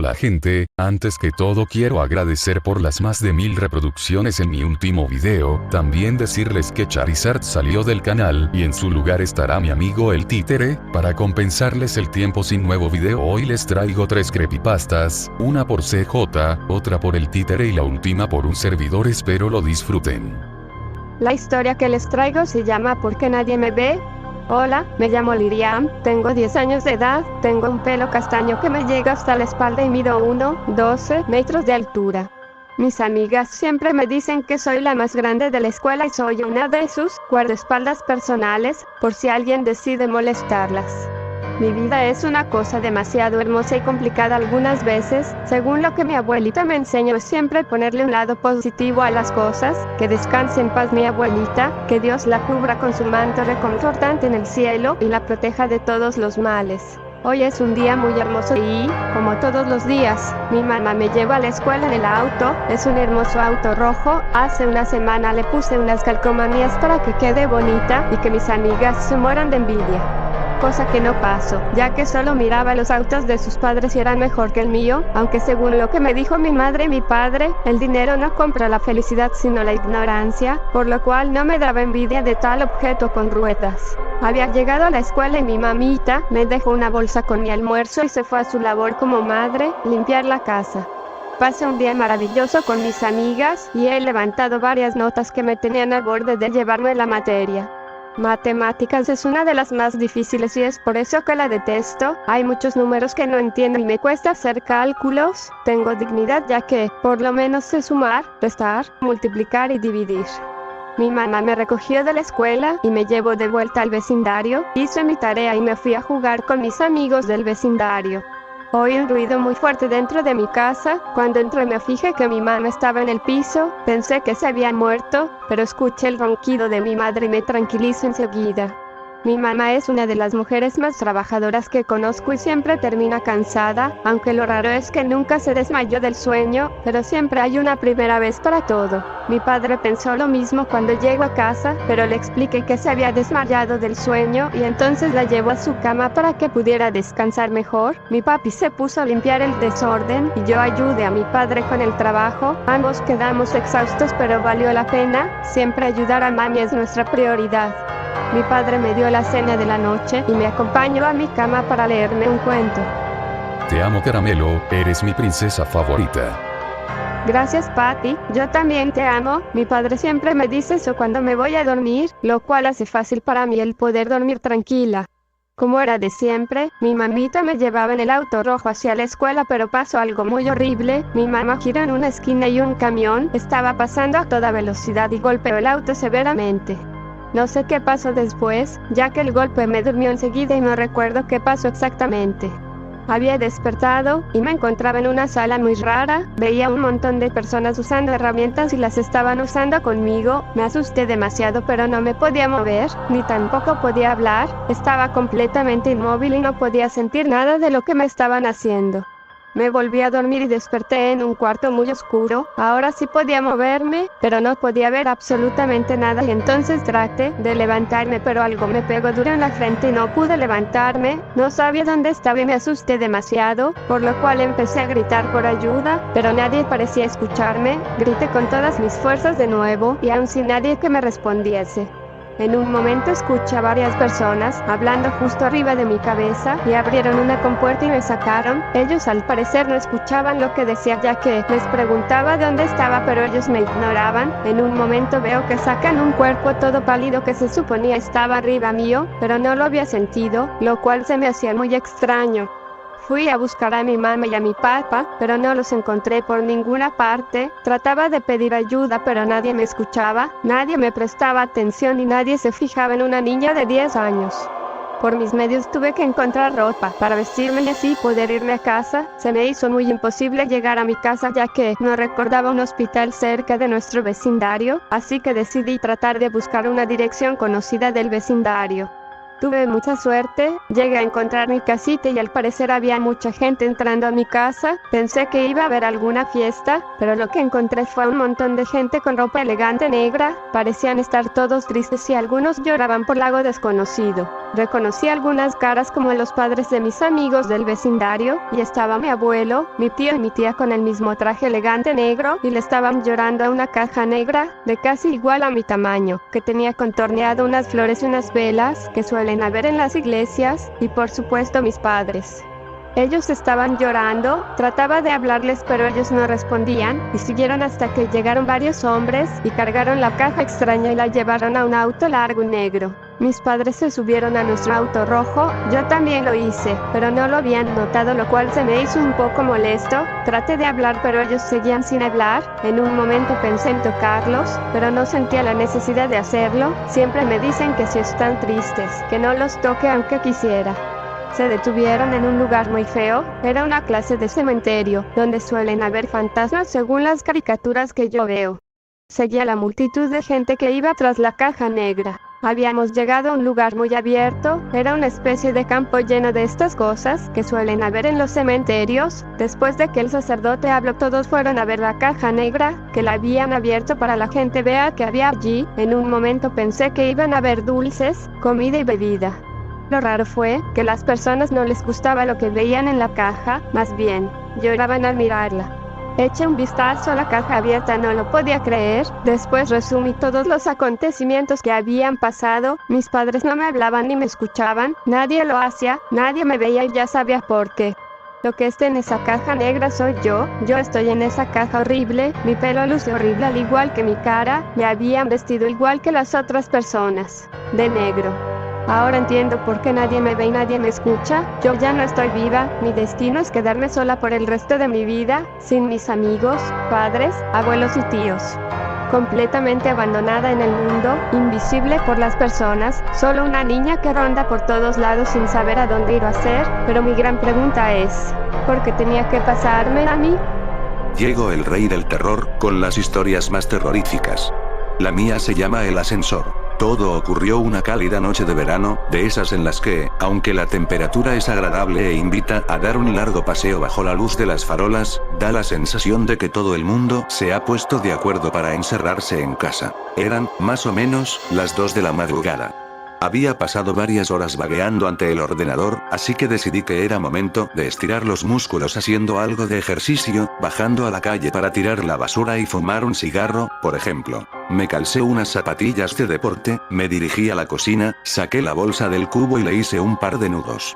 Hola gente, antes que todo quiero agradecer por las más de 1000 reproducciones en mi último video, también decirles que Charizard salió del canal y en su lugar estará mi amigo el títere. Para compensarles el tiempo sin nuevo video, hoy les traigo 3 creepypastas, una por CJ, otra por el títere y la última por un servidor. Espero lo disfruten. La historia que les traigo se llama ¿Por qué nadie me ve? Hola, me llamo Liriam, tengo 10 años de edad, tengo un pelo castaño que me llega hasta la espalda y mido 1,12 metros de altura. Mis amigas siempre me dicen que soy la más grande de la escuela y soy una de sus guardaespaldas personales, por si alguien decide molestarlas. Mi vida es una cosa demasiado hermosa y complicada algunas veces, según lo que mi abuelita me enseñó es siempre ponerle un lado positivo a las cosas. Que descanse en paz mi abuelita, que Dios la cubra con su manto reconfortante en el cielo y la proteja de todos los males. Hoy es un día muy hermoso y, como todos los días, mi mamá me lleva a la escuela en el auto. Es un hermoso auto rojo. Hace una semana le puse unas calcomanías para que quede bonita y que mis amigas se mueran de envidia. Cosa que no pasó, ya que solo miraba los autos de sus padres y eran mejor que el mío, aunque según lo que me dijo mi madre y mi padre, el dinero no compra la felicidad sino la ignorancia, por lo cual no me daba envidia de tal objeto con ruedas. Había llegado a la escuela y mi mamita me dejó una bolsa con mi almuerzo y se fue a su labor como madre, limpiar la casa. Pasé un día maravilloso con mis amigas y he levantado varias notas que me tenían al borde de llevarme la materia. Matemáticas es una de las más difíciles y es por eso que la detesto. Hay muchos números que no entiendo y me cuesta hacer cálculos. Tengo dignidad ya que, por lo menos sé sumar, restar, multiplicar y dividir. Mi mamá me recogió de la escuela y me llevó de vuelta al vecindario. Hice mi tarea y me fui a jugar con mis amigos del vecindario. Oí un ruido muy fuerte dentro de mi casa. Cuando entré me fijé que mi mamá estaba en el piso. Pensé que se había muerto, pero escuché el ronquido de mi madre y me tranquilizo enseguida. Mi mamá es una de las mujeres más trabajadoras que conozco y siempre termina cansada, aunque lo raro es que nunca se desmayó del sueño, pero siempre hay una primera vez para todo. Mi padre pensó lo mismo cuando llegó a casa, pero le expliqué que se había desmayado del sueño y entonces la llevó a su cama para que pudiera descansar mejor. Mi papi se puso a limpiar el desorden y yo ayudé a mi padre con el trabajo. Ambos quedamos exhaustos, pero valió la pena. Siempre ayudar a mami es nuestra prioridad. Mi padre me dio la cena de la noche y me acompañó a mi cama para leerme un cuento. Te amo, Caramelo, eres mi princesa favorita. Gracias, Patty, yo también te amo. Mi padre siempre me dice eso cuando me voy a dormir, lo cual hace fácil para mí el poder dormir tranquila. Como era de siempre, mi mamita me llevaba en el auto rojo hacia la escuela, pero pasó algo muy horrible. Mi mamá giró en una esquina y un camión estaba pasando a toda velocidad y golpeó el auto severamente. No sé qué pasó después, ya que el golpe me durmió enseguida y no recuerdo qué pasó exactamente. Había despertado y me encontraba en una sala muy rara. Veía un montón de personas usando herramientas y las estaban usando conmigo. Me asusté demasiado, pero no me podía mover, ni tampoco podía hablar. Estaba completamente inmóvil y no podía sentir nada de lo que me estaban haciendo. Me volví a dormir y desperté en un cuarto muy oscuro. Ahora sí podía moverme, pero no podía ver absolutamente nada y entonces traté de levantarme, pero algo me pegó duro en la frente y no pude levantarme. No sabía dónde estaba y me asusté demasiado, por lo cual empecé a gritar por ayuda, pero nadie parecía escucharme. Grité con todas mis fuerzas de nuevo y aún sin nadie que me respondiese. En un momento escuché a varias personas hablando justo arriba de mi cabeza y abrieron una compuerta y me sacaron. Ellos al parecer no escuchaban lo que decía, ya que les preguntaba dónde estaba, pero ellos me ignoraban. En un momento veo que sacan un cuerpo todo pálido que se suponía estaba arriba mío, pero no lo había sentido, lo cual se me hacía muy extraño. Fui a buscar a mi mamá y a mi papá, pero no los encontré por ninguna parte. Trataba de pedir ayuda, pero nadie me escuchaba, nadie me prestaba atención y nadie se fijaba en una niña de 10 años. Por mis medios tuve que encontrar ropa para vestirme y así poder irme a casa. Se me hizo muy imposible llegar a mi casa ya que no recordaba un hospital cerca de nuestro vecindario, así que decidí tratar de buscar una dirección conocida del vecindario. Tuve mucha suerte, llegué a encontrar mi casita y al parecer había mucha gente entrando a mi casa. Pensé que iba a haber alguna fiesta, pero lo que encontré fue un montón de gente con ropa elegante negra. Parecían estar todos tristes y algunos lloraban por algo desconocido. Reconocí algunas caras como los padres de mis amigos del vecindario, y estaba mi abuelo, mi tío y mi tía con el mismo traje elegante negro, y le estaban llorando a una caja negra, de casi igual a mi tamaño, que tenía contorneado unas flores y unas velas, que suelen haber en las iglesias, y por supuesto mis padres. Ellos estaban llorando, trataba de hablarles pero ellos no respondían, y siguieron hasta que llegaron varios hombres, y cargaron la caja extraña y la llevaron a un auto largo y negro. Mis padres se subieron a nuestro auto rojo, yo también lo hice, pero no lo habían notado, lo cual se me hizo un poco molesto. Traté de hablar pero ellos seguían sin hablar. En un momento pensé en tocarlos, pero no sentía la necesidad de hacerlo. Siempre me dicen que si están tristes, que no los toque aunque quisiera. Se detuvieron en un lugar muy feo, era una clase de cementerio, donde suelen haber fantasmas según las caricaturas que yo veo. Seguía la multitud de gente que iba tras la caja negra. Habíamos llegado a un lugar muy abierto, era una especie de campo lleno de estas cosas que suelen haber en los cementerios. Después de que el sacerdote habló, todos fueron a ver la caja negra, que la habían abierto para la gente vea que había allí. En un momento pensé que iban a haber dulces, comida y bebida. Lo raro fue que las personas no les gustaba lo que veían en la caja, más bien, lloraban al mirarla. Eché un vistazo a la caja abierta, no lo podía creer. Después resumí todos los acontecimientos que habían pasado. Mis padres no me hablaban ni me escuchaban, nadie lo hacía, nadie me veía y ya sabía por qué. Lo que está en esa caja negra soy yo estoy en esa caja horrible, mi pelo luce horrible al igual que mi cara, me habían vestido igual que las otras personas, de negro. Ahora entiendo por qué nadie me ve y nadie me escucha. Yo ya no estoy viva, mi destino es quedarme sola por el resto de mi vida, sin mis amigos, padres, abuelos y tíos. Completamente abandonada en el mundo, invisible por las personas, solo una niña que ronda por todos lados sin saber a dónde ir a hacer. Pero mi gran pregunta es, ¿por qué tenía que pasarme a mí? Llegó el rey del terror, con las historias más terroríficas. La mía se llama El Ascensor. Todo ocurrió una cálida noche de verano, de esas en las que, aunque la temperatura es agradable e invita a dar un largo paseo bajo la luz de las farolas, da la sensación de que todo el mundo se ha puesto de acuerdo para encerrarse en casa. Eran, más o menos, las 2 de la madrugada. Había pasado varias horas vagueando ante el ordenador, así que decidí que era momento de estirar los músculos haciendo algo de ejercicio, bajando a la calle para tirar la basura y fumar un cigarro, por ejemplo. Me calcé unas zapatillas de deporte, me dirigí a la cocina, saqué la bolsa del cubo y le hice un par de nudos.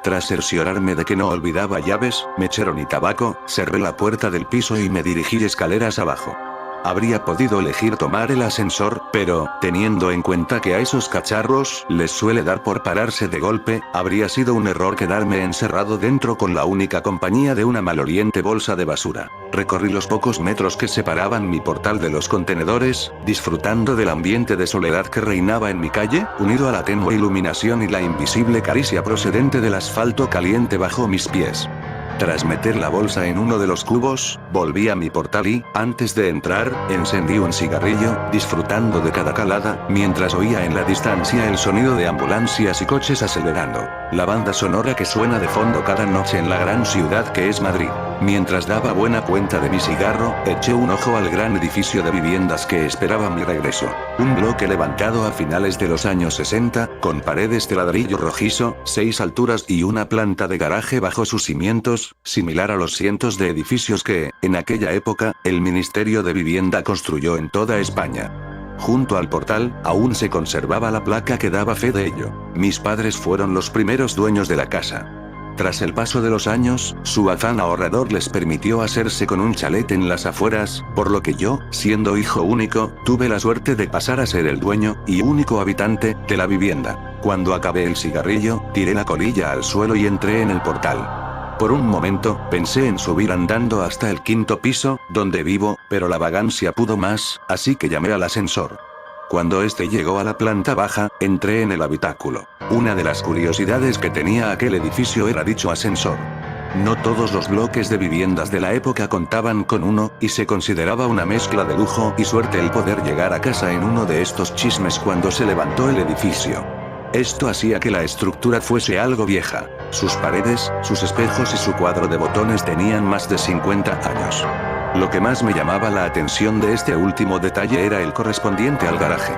Tras cerciorarme de que no olvidaba llaves, mechero ni tabaco, cerré la puerta del piso y me dirigí escaleras abajo. Habría podido elegir tomar el ascensor, pero, teniendo en cuenta que a esos cacharros les suele dar por pararse de golpe, habría sido un error quedarme encerrado dentro con la única compañía de una maloliente bolsa de basura. Recorrí los pocos metros que separaban mi portal de los contenedores, disfrutando del ambiente de soledad que reinaba en mi calle, unido a la tenue iluminación y la invisible caricia procedente del asfalto caliente bajo mis pies. Tras meter la bolsa en uno de los cubos, volví a mi portal y, antes de entrar, encendí un cigarrillo, disfrutando de cada calada, mientras oía en la distancia el sonido de ambulancias y coches acelerando. La banda sonora que suena de fondo cada noche en la gran ciudad que es Madrid. Mientras daba buena cuenta de mi cigarro, eché un ojo al gran edificio de viviendas que esperaba mi regreso. Un bloque levantado a finales de los años 60, con paredes de ladrillo rojizo, 6 alturas y una planta de garaje bajo sus cimientos, similar a los cientos de edificios que, en aquella época, el Ministerio de Vivienda construyó en toda España. Junto al portal, aún se conservaba la placa que daba fe de ello. Mis padres fueron los primeros dueños de la casa. Tras el paso de los años, su afán ahorrador les permitió hacerse con un chalet en las afueras, por lo que yo, siendo hijo único, tuve la suerte de pasar a ser el dueño, y único habitante, de la vivienda. Cuando acabé el cigarrillo, tiré la colilla al suelo y entré en el portal. Por un momento, pensé en subir andando hasta el 5º piso, donde vivo, pero la vagancia pudo más, así que llamé al ascensor. Cuando este llegó a la planta baja, entré en el habitáculo. Una de las curiosidades que tenía aquel edificio era dicho ascensor. No todos los bloques de viviendas de la época contaban con uno, y se consideraba una mezcla de lujo y suerte el poder llegar a casa en uno de estos chismes cuando se levantó el edificio. Esto hacía que la estructura fuese algo vieja. Sus paredes, sus espejos y su cuadro de botones tenían más de 50 años. Lo que más me llamaba la atención de este último detalle era el correspondiente al garaje.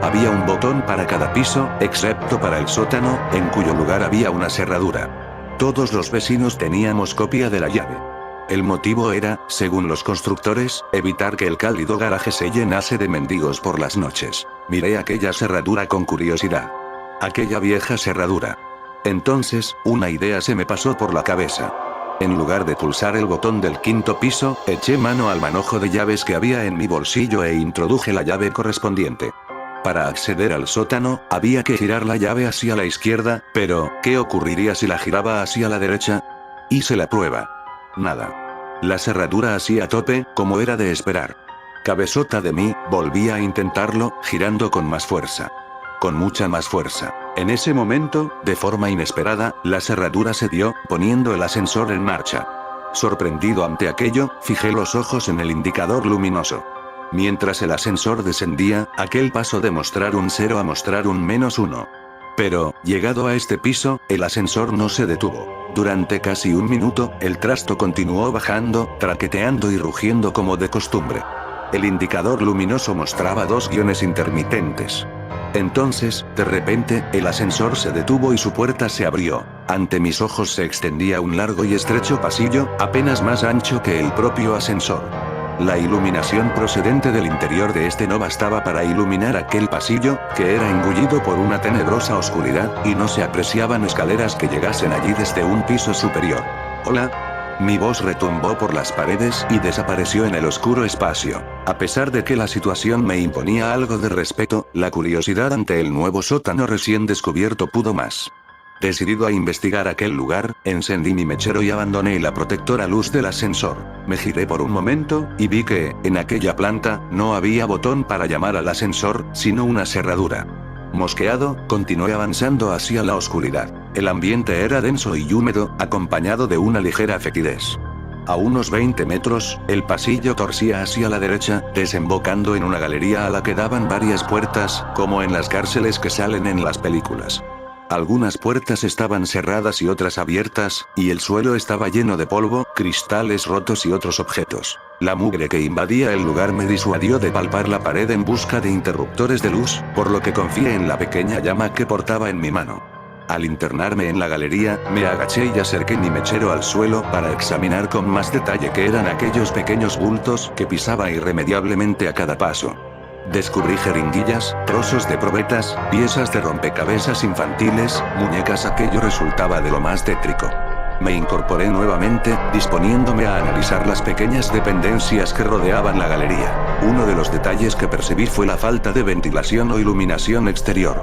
Había un botón para cada piso, excepto para el sótano, en cuyo lugar había una cerradura. Todos los vecinos teníamos copia de la llave. El motivo era, según los constructores, evitar que el cálido garaje se llenase de mendigos por las noches. Miré aquella cerradura con curiosidad. Aquella vieja cerradura. Entonces, una idea se me pasó por la cabeza. En lugar de pulsar el botón del 5.º piso, eché mano al manojo de llaves que había en mi bolsillo e introduje la llave correspondiente. Para acceder al sótano, había que girar la llave hacia la izquierda, pero, ¿qué ocurriría si la giraba hacia la derecha? Hice la prueba. Nada. La cerradura hacía tope, como era de esperar. Cabezota de mí, volví a intentarlo, girando con más fuerza. Con mucha más fuerza. En ese momento, de forma inesperada, la cerradura se dio, poniendo el ascensor en marcha. Sorprendido ante aquello, fijé los ojos en el indicador luminoso. Mientras el ascensor descendía, aquel paso de mostrar un 0 a mostrar un -1. Pero, llegado a este piso, el ascensor no se detuvo. Durante casi un minuto, el trasto continuó bajando, traqueteando y rugiendo como de costumbre. El indicador luminoso mostraba 2 guiones intermitentes. Entonces, de repente, el ascensor se detuvo y su puerta se abrió. Ante mis ojos se extendía un largo y estrecho pasillo, apenas más ancho que el propio ascensor. La iluminación procedente del interior de este no bastaba para iluminar aquel pasillo, que era engullido por una tenebrosa oscuridad, y no se apreciaban escaleras que llegasen allí desde un piso superior. «Hola». Mi voz retumbó por las paredes y desapareció en el oscuro espacio. A pesar de que la situación me imponía algo de respeto, la curiosidad ante el nuevo sótano recién descubierto pudo más. Decidido a investigar aquel lugar, encendí mi mechero y abandoné la protectora luz del ascensor. Me giré por un momento, y vi que, en aquella planta, no había botón para llamar al ascensor, sino una cerradura. Mosqueado, continué avanzando hacia la oscuridad. El ambiente era denso y húmedo, acompañado de una ligera fetidez. A unos 20 metros, el pasillo torcía hacia la derecha, desembocando en una galería a la que daban varias puertas, como en las cárceles que salen en las películas. Algunas puertas estaban cerradas y otras abiertas, y el suelo estaba lleno de polvo, cristales rotos y otros objetos. La mugre que invadía el lugar me disuadió de palpar la pared en busca de interruptores de luz, por lo que confié en la pequeña llama que portaba en mi mano. Al internarme en la galería, me agaché y acerqué mi mechero al suelo para examinar con más detalle qué eran aquellos pequeños bultos que pisaba irremediablemente a cada paso. Descubrí jeringuillas, trozos de probetas, piezas de rompecabezas infantiles, muñecas. Aquello resultaba de lo más tétrico. Me incorporé nuevamente, disponiéndome a analizar las pequeñas dependencias que rodeaban la galería. Uno de los detalles que percibí fue la falta de ventilación o iluminación exterior.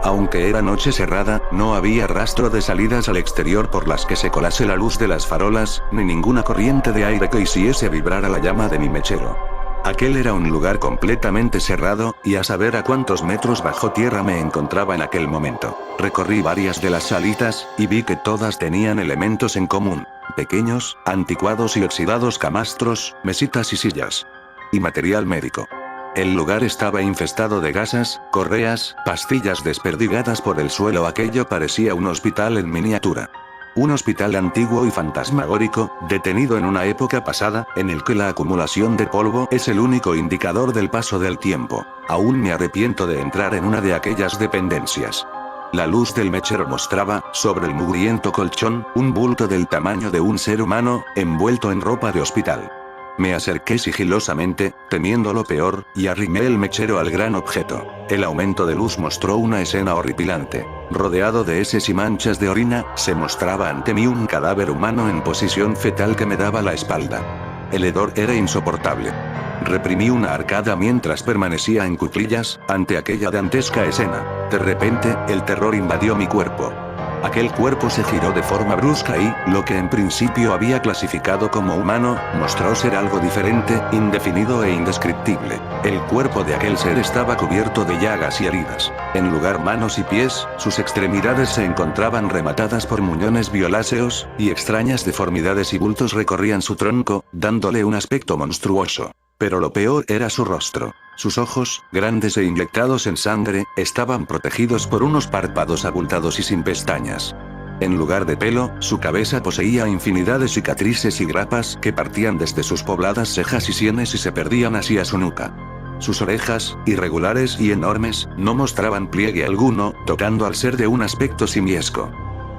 Aunque era noche cerrada, no había rastro de salidas al exterior por las que se colase la luz de las farolas, ni ninguna corriente de aire que hiciese vibrar a la llama de mi mechero. Aquel era un lugar completamente cerrado, y a saber a cuántos metros bajo tierra me encontraba en aquel momento. Recorrí varias de las salitas, y vi que todas tenían elementos en común. Pequeños, anticuados y oxidados camastros, mesitas y sillas. Y material médico. El lugar estaba infestado de gasas, correas, pastillas desperdigadas por el suelo. Aquello parecía un hospital en miniatura. Un hospital antiguo y fantasmagórico, detenido en una época pasada, en el que la acumulación de polvo es el único indicador del paso del tiempo. Aún me arrepiento de entrar en una de aquellas dependencias. La luz del mechero mostraba, sobre el mugriento colchón, un bulto del tamaño de un ser humano, envuelto en ropa de hospital. Me acerqué sigilosamente, temiendo lo peor, y arrimé el mechero al gran objeto. El aumento de luz mostró una escena horripilante. Rodeado de heces y manchas de orina, se mostraba ante mí un cadáver humano en posición fetal que me daba la espalda. El hedor era insoportable. Reprimí una arcada mientras permanecía en cuclillas, ante aquella dantesca escena. De repente, el terror invadió mi cuerpo. Aquel cuerpo se giró de forma brusca y, lo que en principio había clasificado como humano, mostró ser algo diferente, indefinido e indescriptible. El cuerpo de aquel ser estaba cubierto de llagas y heridas. En lugar manos y pies, sus extremidades se encontraban rematadas por muñones violáceos, y extrañas deformidades y bultos recorrían su tronco, dándole un aspecto monstruoso. Pero lo peor era su rostro. Sus ojos, grandes e inyectados en sangre, estaban protegidos por unos párpados abultados y sin pestañas. En lugar de pelo, su cabeza poseía infinidad de cicatrices y grapas que partían desde sus pobladas cejas y sienes y se perdían hacia su nuca. Sus orejas, irregulares y enormes, no mostraban pliegue alguno, tocando al ser de un aspecto simiesco.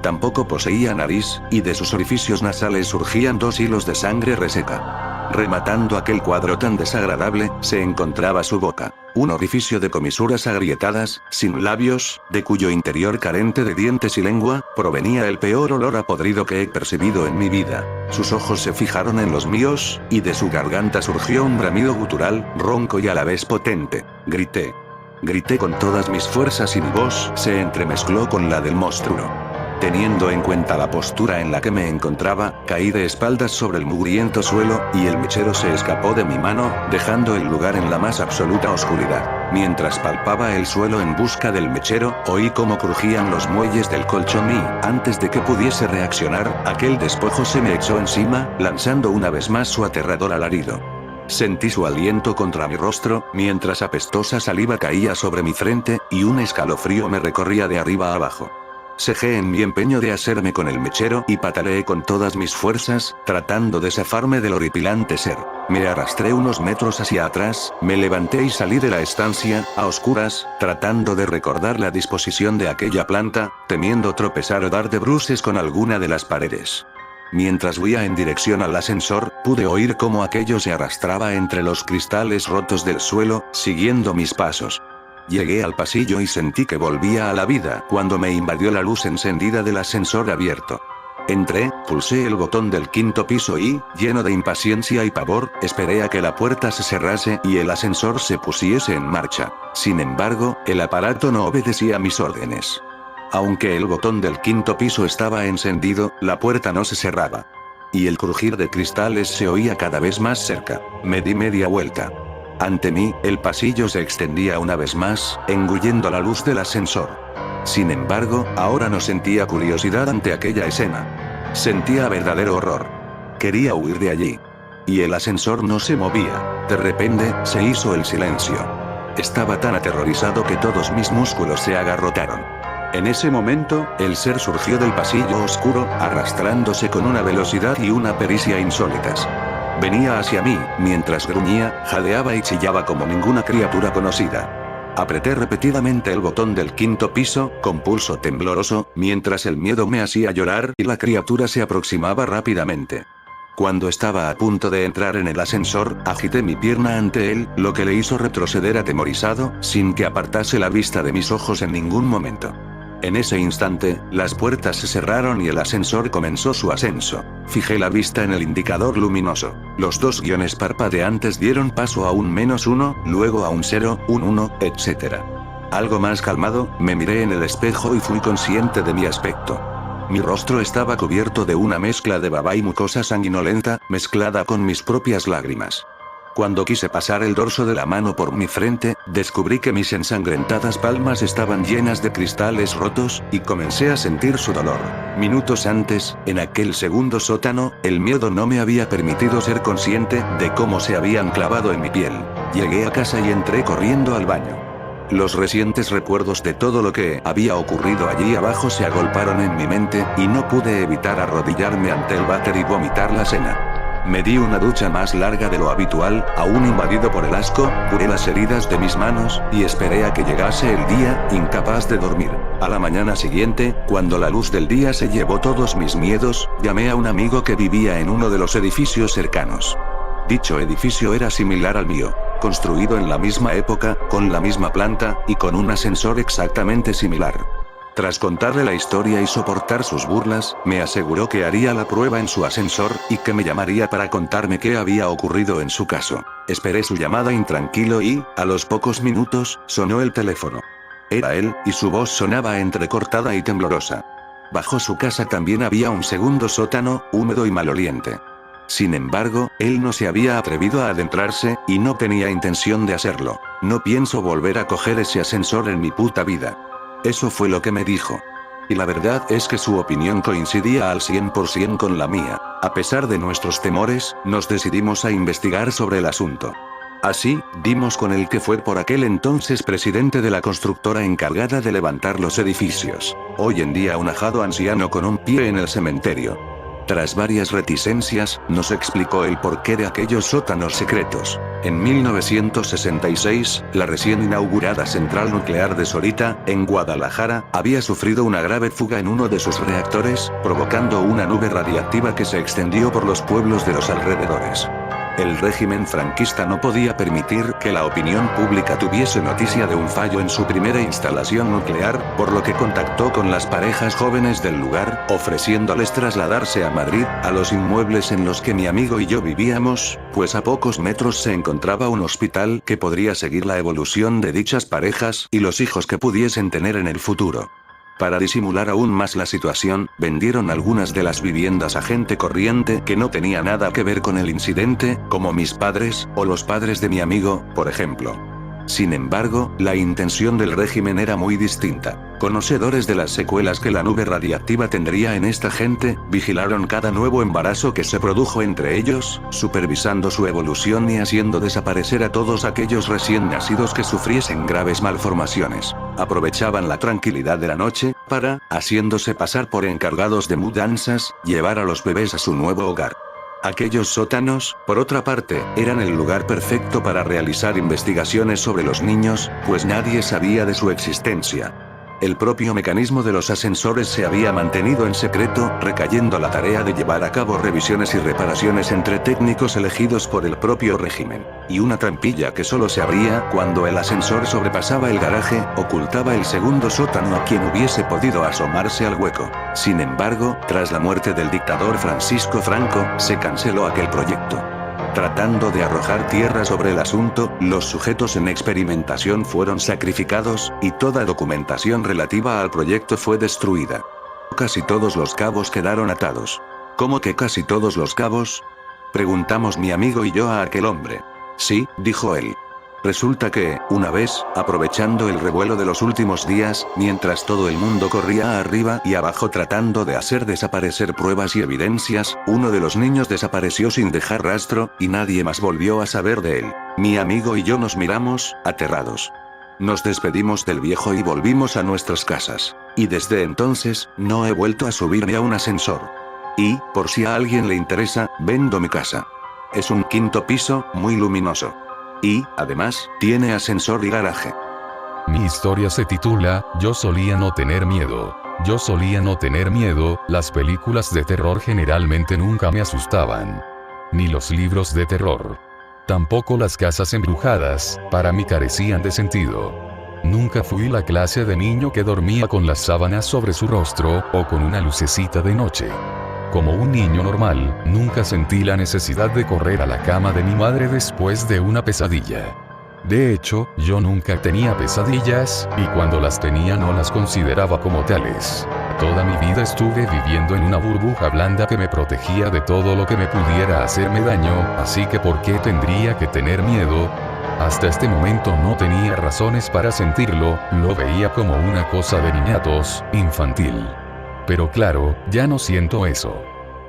Tampoco poseía nariz, y de sus orificios nasales surgían 2 hilos de sangre reseca. Rematando aquel cuadro tan desagradable, se encontraba su boca. Un orificio de comisuras agrietadas, sin labios, de cuyo interior carente de dientes y lengua, provenía el peor olor a podrido que he percibido en mi vida. Sus ojos se fijaron en los míos, y de su garganta surgió un bramido gutural, ronco y a la vez potente. Grité. Grité con todas mis fuerzas y mi voz se entremezcló con la del monstruo. Teniendo en cuenta la postura en la que me encontraba, caí de espaldas sobre el mugriento suelo, y el mechero se escapó de mi mano, dejando el lugar en la más absoluta oscuridad. Mientras palpaba el suelo en busca del mechero, oí cómo crujían los muelles del colchón y, antes de que pudiese reaccionar, aquel despojo se me echó encima, lanzando una vez más su aterrador alarido. Sentí su aliento contra mi rostro, mientras apestosa saliva caía sobre mi frente, y un escalofrío me recorría de arriba a abajo. Cejé en mi empeño de hacerme con el mechero y pataleé con todas mis fuerzas, tratando de zafarme del horripilante ser. Me arrastré unos metros hacia atrás, me levanté y salí de la estancia, a oscuras, tratando de recordar la disposición de aquella planta, temiendo tropezar o dar de bruces con alguna de las paredes. Mientras huía en dirección al ascensor, pude oír cómo aquello se arrastraba entre los cristales rotos del suelo, siguiendo mis pasos. Llegué al pasillo y sentí que volvía a la vida cuando me invadió la luz encendida del ascensor abierto. Entré, pulsé el botón del 5.º piso y, lleno de impaciencia y pavor, esperé a que la puerta se cerrase y el ascensor se pusiese en marcha. Sin embargo, el aparato no obedecía mis órdenes. Aunque el botón del 5.º piso estaba encendido, la puerta no se cerraba. Y el crujir de cristales se oía cada vez más cerca. Me di media vuelta. Ante mí, el pasillo se extendía una vez más, engullendo la luz del ascensor. Sin embargo, ahora no sentía curiosidad ante aquella escena. Sentía verdadero horror. Quería huir de allí. Y el ascensor no se movía. De repente, se hizo el silencio. Estaba tan aterrorizado que todos mis músculos se agarrotaron. En ese momento, el ser surgió del pasillo oscuro, arrastrándose con una velocidad y una pericia insólitas. Venía hacia mí, mientras gruñía, jadeaba y chillaba como ninguna criatura conocida. Apreté repetidamente el botón del 5.º piso, con pulso tembloroso, mientras el miedo me hacía llorar y la criatura se aproximaba rápidamente. Cuando estaba a punto de entrar en el ascensor, agité mi pierna ante él, lo que le hizo retroceder atemorizado, sin que apartase la vista de mis ojos en ningún momento. En ese instante, las puertas se cerraron y el ascensor comenzó su ascenso. Fijé la vista en el indicador luminoso. Los 2 guiones parpadeantes dieron paso a un -1, luego a un 0, un 1, etc. Algo más calmado, me miré en el espejo y fui consciente de mi aspecto. Mi rostro estaba cubierto de una mezcla de baba y mucosa sanguinolenta, mezclada con mis propias lágrimas. Cuando quise pasar el dorso de la mano por mi frente, descubrí que mis ensangrentadas palmas estaban llenas de cristales rotos, y comencé a sentir su dolor. Minutos antes, en aquel segundo sótano, el miedo no me había permitido ser consciente de cómo se habían clavado en mi piel. Llegué a casa y entré corriendo al baño. Los recientes recuerdos de todo lo que había ocurrido allí abajo se agolparon en mi mente, y no pude evitar arrodillarme ante el váter y vomitar la cena. Me di una ducha más larga de lo habitual, aún invadido por el asco, curé las heridas de mis manos, y esperé a que llegase el día, incapaz de dormir. A la mañana siguiente, cuando la luz del día se llevó todos mis miedos, llamé a un amigo que vivía en uno de los edificios cercanos. Dicho edificio era similar al mío, construido en la misma época, con la misma planta, y con un ascensor exactamente similar. Tras contarle la historia y soportar sus burlas, me aseguró que haría la prueba en su ascensor, y que me llamaría para contarme qué había ocurrido en su caso. Esperé su llamada intranquilo y, a los pocos minutos, sonó el teléfono. Era él, y su voz sonaba entrecortada y temblorosa. Bajo su casa también había un segundo sótano, húmedo y maloliente. Sin embargo, él no se había atrevido a adentrarse, y no tenía intención de hacerlo. No pienso volver a coger ese ascensor en mi puta vida. Eso fue lo que me dijo. Y la verdad es que su opinión coincidía al 100% con la mía. A pesar de nuestros temores, nos decidimos a investigar sobre el asunto. Así, dimos con el que fue por aquel entonces presidente de la constructora encargada de levantar los edificios. Hoy en día un ajado anciano con un pie en el cementerio. Tras varias reticencias, nos explicó el porqué de aquellos sótanos secretos. En 1966, la recién inaugurada central nuclear de Sorita, en Guadalajara, había sufrido una grave fuga en uno de sus reactores, provocando una nube radiactiva que se extendió por los pueblos de los alrededores. El régimen franquista no podía permitir que la opinión pública tuviese noticia de un fallo en su primera instalación nuclear, por lo que contactó con las parejas jóvenes del lugar, ofreciéndoles trasladarse a Madrid, a los inmuebles en los que mi amigo y yo vivíamos, pues a pocos metros se encontraba un hospital que podría seguir la evolución de dichas parejas y los hijos que pudiesen tener en el futuro. Para disimular aún más la situación, vendieron algunas de las viviendas a gente corriente que no tenía nada que ver con el incidente, como mis padres, o los padres de mi amigo, por ejemplo. Sin embargo, la intención del régimen era muy distinta. Conocedores de las secuelas que la nube radiactiva tendría en esta gente, vigilaron cada nuevo embarazo que se produjo entre ellos, supervisando su evolución y haciendo desaparecer a todos aquellos recién nacidos que sufriesen graves malformaciones. Aprovechaban la tranquilidad de la noche, para, haciéndose pasar por encargados de mudanzas, llevar a los bebés a su nuevo hogar. Aquellos sótanos, por otra parte, eran el lugar perfecto para realizar investigaciones sobre los niños, pues nadie sabía de su existencia. El propio mecanismo de los ascensores se había mantenido en secreto, recayendo la tarea de llevar a cabo revisiones y reparaciones entre técnicos elegidos por el propio régimen. Y una trampilla que solo se abría cuando el ascensor sobrepasaba el garaje, ocultaba el segundo sótano a quien hubiese podido asomarse al hueco. Sin embargo, tras la muerte del dictador Francisco Franco, se canceló aquel proyecto. Tratando de arrojar tierra sobre el asunto, los sujetos en experimentación fueron sacrificados, y toda documentación relativa al proyecto fue destruida. Casi todos los cabos quedaron atados. ¿Cómo que casi todos los cabos? Preguntamos mi amigo y yo a aquel hombre. Sí, dijo él. Resulta que, una vez, aprovechando el revuelo de los últimos días, mientras todo el mundo corría arriba y abajo tratando de hacer desaparecer pruebas y evidencias, uno de los niños desapareció sin dejar rastro, y nadie más volvió a saber de él. Mi amigo y yo nos miramos, aterrados. Nos despedimos del viejo y volvimos a nuestras casas. Y desde entonces, no he vuelto a subirme a un ascensor. Y, por si a alguien le interesa, vendo mi casa. Es un 5º piso, muy luminoso. Y, además, tiene ascensor y garaje. Mi historia se titula, Yo solía no tener miedo. Yo solía no tener miedo, las películas de terror generalmente nunca me asustaban. Ni los libros de terror. Tampoco las casas embrujadas, para mí carecían de sentido. Nunca fui la clase de niño que dormía con las sábanas sobre su rostro, o con una lucecita de noche. Como un niño normal, nunca sentí la necesidad de correr a la cama de mi madre después de una pesadilla. De hecho, yo nunca tenía pesadillas, y cuando las tenía no las consideraba como tales. Toda mi vida estuve viviendo en una burbuja blanda que me protegía de todo lo que me pudiera hacerme daño, así que ¿por qué tendría que tener miedo? Hasta este momento no tenía razones para sentirlo, lo veía como una cosa de niñatos, infantil. Pero claro, ya no siento eso.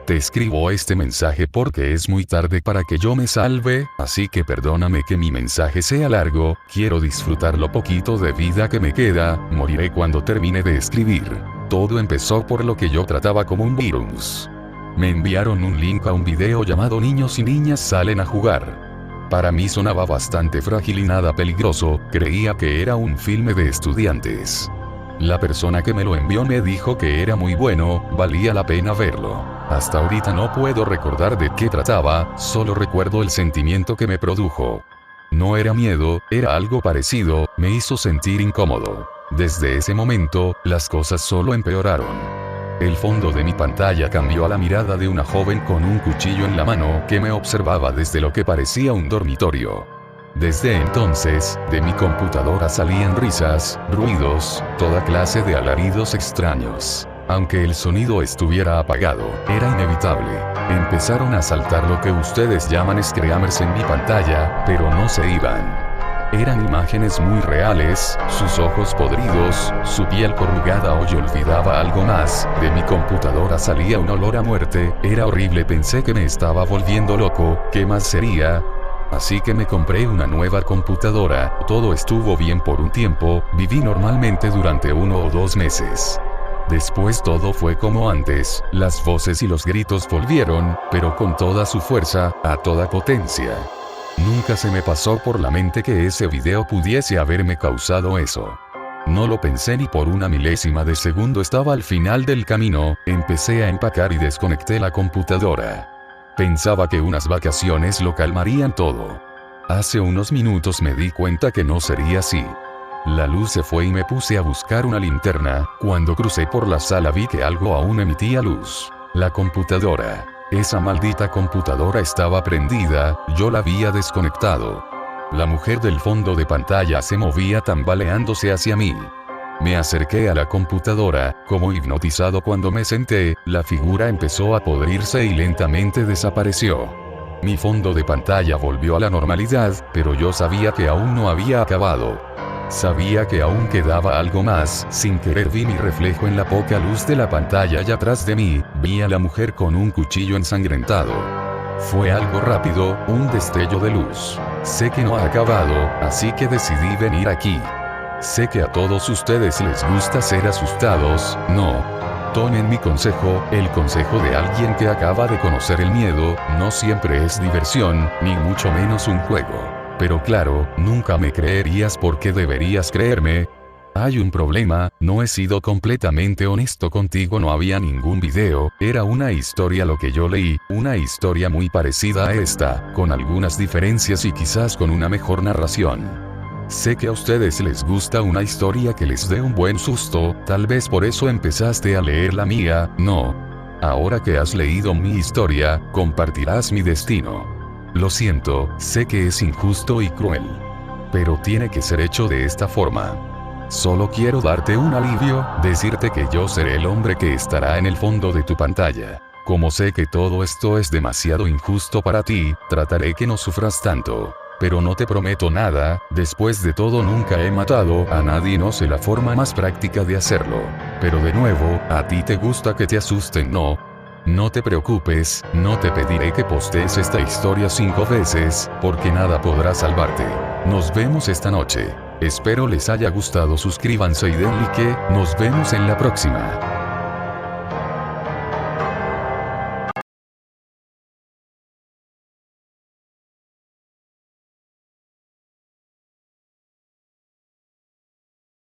Te escribo este mensaje porque es muy tarde para que yo me salve, así que perdóname que mi mensaje sea largo, quiero disfrutar lo poquito de vida que me queda, moriré cuando termine de escribir. Todo empezó por lo que yo trataba como un virus. Me enviaron un link a un video llamado Niños y niñas salen a jugar. Para mí sonaba bastante frágil y nada peligroso, creía que era un filme de estudiantes. La persona que me lo envió me dijo que era muy bueno, valía la pena verlo. Hasta ahorita no puedo recordar de qué trataba, solo recuerdo el sentimiento que me produjo. No era miedo, era algo parecido, me hizo sentir incómodo. Desde ese momento, las cosas solo empeoraron. El fondo de mi pantalla cambió a la mirada de una joven con un cuchillo en la mano que me observaba desde lo que parecía un dormitorio. Desde entonces, de mi computadora salían risas, ruidos, toda clase de alaridos extraños. Aunque el sonido estuviera apagado, era inevitable. Empezaron a saltar lo que ustedes llaman screamers en mi pantalla, pero no se iban. Eran imágenes muy reales, sus ojos podridos, su piel corrugada. Hoy olvidaba algo más, de mi computadora salía un olor a muerte, era horrible. Pensé que me estaba volviendo loco, ¿qué más sería? Así que me compré una nueva computadora. Todo estuvo bien por un tiempo, viví normalmente durante 1 o 2 meses. Después todo fue como antes, las voces y los gritos volvieron, pero con toda su fuerza, a toda potencia. Nunca se me pasó por la mente que ese video pudiese haberme causado eso. No lo pensé ni por una milésima de segundo. Estaba al final del camino, empecé a empacar y desconecté la computadora. Pensaba que unas vacaciones lo calmarían todo. Hace unos minutos me di cuenta que no sería así. La luz se fue y me puse a buscar una linterna. Cuando crucé por la sala vi que algo aún emitía luz. La computadora. Esa maldita computadora estaba prendida, yo la había desconectado. La mujer del fondo de pantalla se movía tambaleándose hacia mí. Me acerqué a la computadora, como hipnotizado. Cuando me senté, la figura empezó a podrirse y lentamente desapareció. Mi fondo de pantalla volvió a la normalidad, pero yo sabía que aún no había acabado. Sabía que aún quedaba algo más. Sin querer vi mi reflejo en la poca luz de la pantalla y atrás de mí, vi a la mujer con un cuchillo ensangrentado. Fue algo rápido, un destello de luz. Sé que no ha acabado, así que decidí venir aquí. Sé que a todos ustedes les gusta ser asustados, ¿no? Tomen mi consejo, el consejo de alguien que acaba de conocer el miedo. No siempre es diversión, ni mucho menos un juego. Pero claro, nunca me creerías porque deberías creerme. Hay un problema, no he sido completamente honesto contigo. No había ningún video, era una historia lo que yo leí, una historia muy parecida a esta, con algunas diferencias y quizás con una mejor narración. Sé que a ustedes les gusta una historia que les dé un buen susto, tal vez por eso empezaste a leer la mía, ¿no? Ahora que has leído mi historia, compartirás mi destino. Lo siento, sé que es injusto y cruel. Pero tiene que ser hecho de esta forma. Solo quiero darte un alivio, decirte que yo seré el hombre que estará en el fondo de tu pantalla. Como sé que todo esto es demasiado injusto para ti, trataré que no sufras tanto. Pero no te prometo nada, después de todo nunca he matado a nadie. No sé la forma más práctica de hacerlo. Pero de nuevo, a ti te gusta que te asusten, ¿no? No te preocupes, no te pediré que postees esta historia 5 veces, porque nada podrá salvarte. Nos vemos esta noche. Espero les haya gustado. Suscríbanse y den like, nos vemos en la próxima.